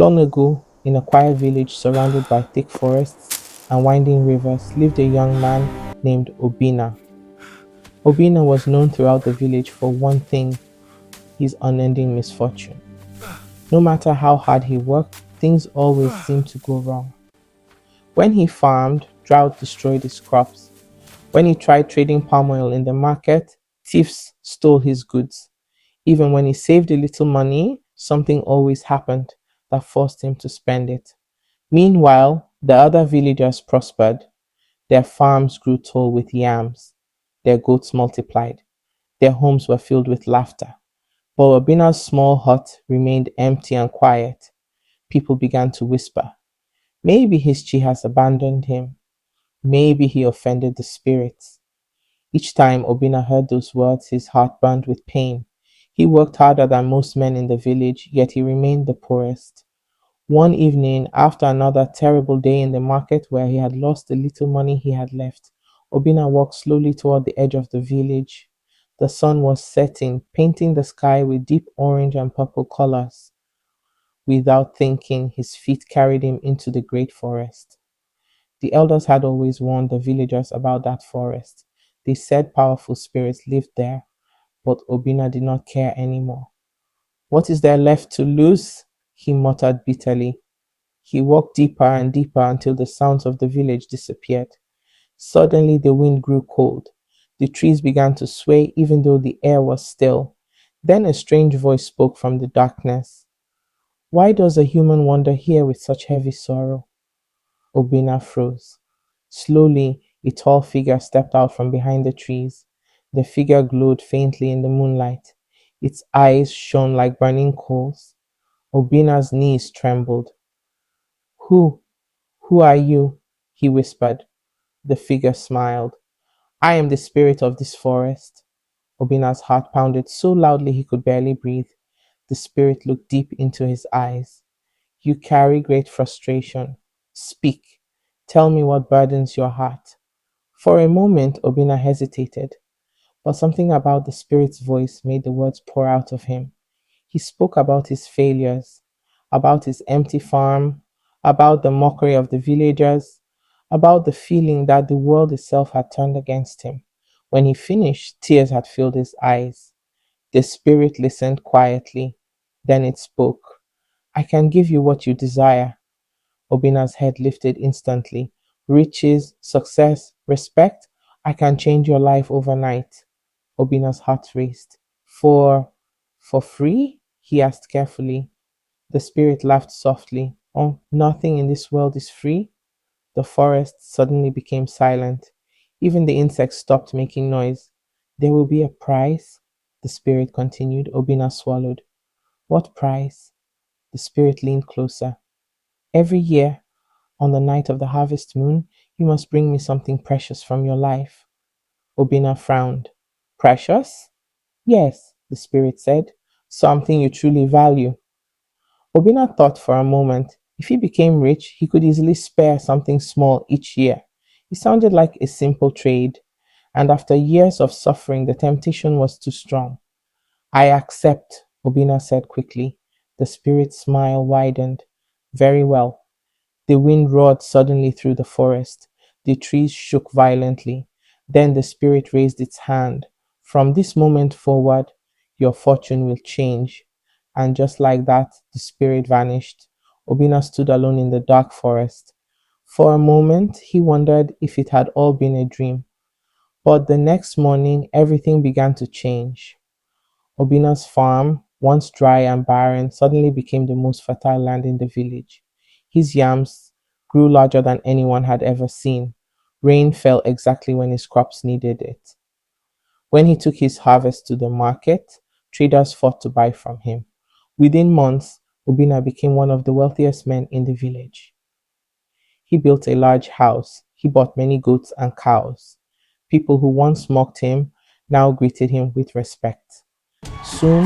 Long ago, in a quiet village surrounded by thick forests and winding rivers, lived a young man named Obinna. Obinna was known throughout the village for one thing: his unending misfortune. No matter how hard he worked, things always seemed to go wrong. When he farmed, drought destroyed his crops. When he tried trading palm oil in the market, thieves stole his goods. Even when he saved a little money, something always happened that forced him to spend it. Meanwhile, the other villagers prospered. Their farms grew tall with yams. Their goats multiplied. Their homes were filled with laughter. But Obina's small hut remained empty and quiet. People began to whisper, maybe his chi has abandoned him. Maybe he offended the spirits. Each time Obina heard those words, his heart burned with pain. He worked harder than most men in the village, yet he remained the poorest. One evening, after another terrible day in the market where he had lost the little money he had left, Obina walked slowly toward the edge of the village. The sun was setting, painting the sky with deep orange and purple colors. Without thinking, his feet carried him into the great forest. The elders had always warned the villagers about that forest. They said powerful spirits lived there, but Obina did not care anymore. What is there left to lose? He muttered bitterly. He walked deeper and deeper until the sounds of the village disappeared. Suddenly the wind grew cold. The trees began to sway even though the air was still. Then a strange voice spoke from the darkness. Why does a human wander here with such heavy sorrow? Obina froze. Slowly, a tall figure stepped out from behind the trees. The figure glowed faintly in the moonlight. Its eyes shone like burning coals. Obina's knees trembled. Who, who are you? He whispered. The figure smiled. I am the spirit of this forest. Obina's heart pounded so loudly he could barely breathe. The spirit looked deep into his eyes. You carry great frustration. Speak. Tell me what burdens your heart. For a moment, Obina hesitated, but something about the spirit's voice made the words pour out of him. He spoke about his failures, about his empty farm, about the mockery of the villagers, about the feeling that the world itself had turned against him. When he finished, tears had filled his eyes. The spirit listened quietly. Then it spoke. I can give you what you desire. Obina's head lifted instantly. Riches, success, respect. I can change your life overnight. Obina's heart raced. For free? He asked carefully. The spirit laughed softly. Oh, nothing in this world is free. The forest suddenly became silent. Even the insects stopped making noise. There will be a price, the spirit continued. Obina swallowed. What price? The spirit leaned closer. Every year, on the night of the harvest moon, you must bring me something precious from your life. Obina frowned. Precious? Yes, the spirit said. Something you truly value. Obina thought for a moment. If he became rich, he could easily spare something small each year. It sounded like a simple trade, and after years of suffering, the temptation was too strong. I accept, Obina said quickly. The spirit's smile widened. Very well. The wind roared suddenly through the forest. The trees shook violently. Then the spirit raised its hand. From this moment forward, your fortune will change. And just like that, the spirit vanished. Obina stood alone in the dark forest. For a moment, he wondered if it had all been a dream. But the next morning, everything began to change. Obina's farm, once dry and barren, suddenly became the most fertile land in the village. His yams grew larger than anyone had ever seen. Rain fell exactly when his crops needed it. When he took his harvest to the market, traders fought to buy from him. Within months, Obina became one of the wealthiest men in the village. He built a large house. He bought many goats and cows. People who once mocked him now greeted him with respect. Soon,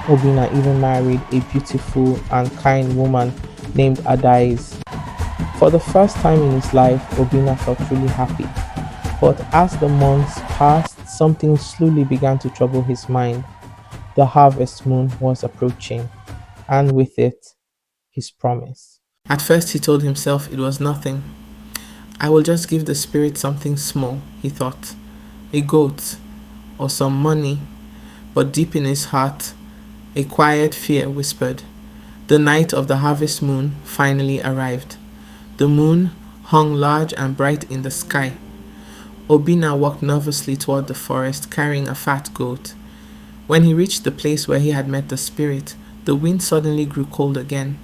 Obina even married a beautiful and kind woman named Adais. For the first time in his life, Obina felt truly happy. But as the months passed, something slowly began to trouble his mind. The harvest moon was approaching, and with it, his promise. At first, he told himself it was nothing. I will just give the spirit something small, he thought, a goat or some money. But deep in his heart, a quiet fear whispered. The night of the harvest moon finally arrived. The moon hung large and bright in the sky. Obinna walked nervously toward the forest, carrying a fat goat. When he reached the place where he had met the spirit, the wind suddenly grew cold again.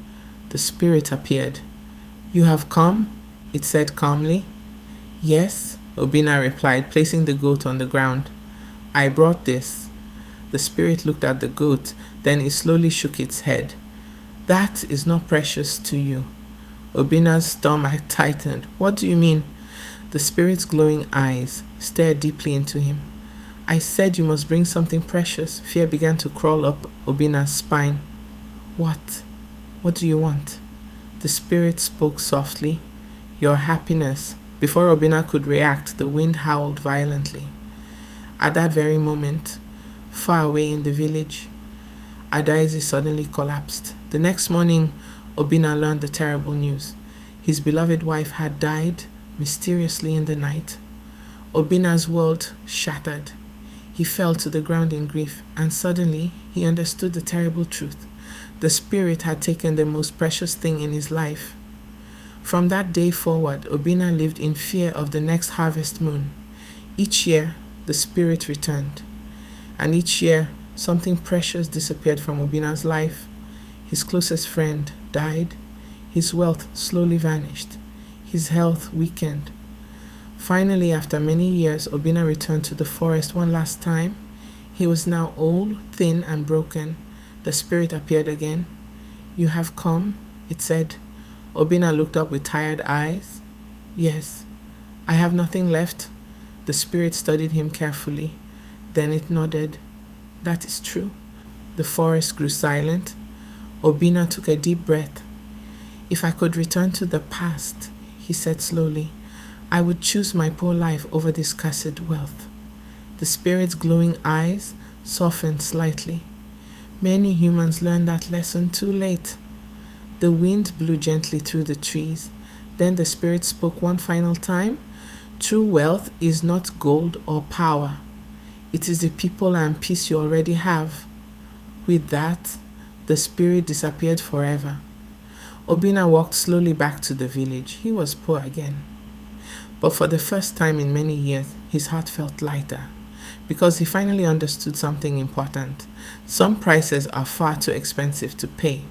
The spirit appeared. You have come? It said calmly. Yes, Obinna replied, placing the goat on the ground. I brought this. The spirit looked at the goat, then it slowly shook its head. That is not precious to you. Obinna's stomach tightened. What do you mean? The spirit's glowing eyes stared deeply into him. I said you must bring something precious. Fear began to crawl up Obinna's spine. What? What do you want? The spirit spoke softly. Your happiness. Before Obinna could react, the wind howled violently. At that very moment, far away in the village, Adaeze suddenly collapsed. The next morning, Obinna learned the terrible news. His beloved wife had died mysteriously in the night. Obinna's world shattered. He fell to the ground in grief, and suddenly he understood the terrible truth. The spirit had taken the most precious thing in his life. From that day forward, Obinna lived in fear of the next harvest moon. Each year, the spirit returned, and each year, something precious disappeared from Obinna's life. His closest friend died. His wealth slowly vanished. His health weakened. Finally, after many years, Obinna returned to the forest one last time. He was now old, thin, and broken. The spirit appeared again. You have come, it said. Obinna looked up with tired eyes. Yes, I have nothing left. The spirit studied him carefully. Then it nodded. That is true. The forest grew silent. Obinna took a deep breath. If I could return to the past, he said slowly, I would choose my poor life over this cursed wealth. The spirit's glowing eyes softened slightly. Many humans learn that lesson too late. The wind blew gently through the trees. Then the spirit spoke one final time. True wealth is not gold or power. It is the people and peace you already have. With that, the spirit disappeared forever. Obinna walked slowly back to the village. He was poor again. But for the first time in many years, his heart felt lighter, because he finally understood something important. Some prices are far too expensive to pay.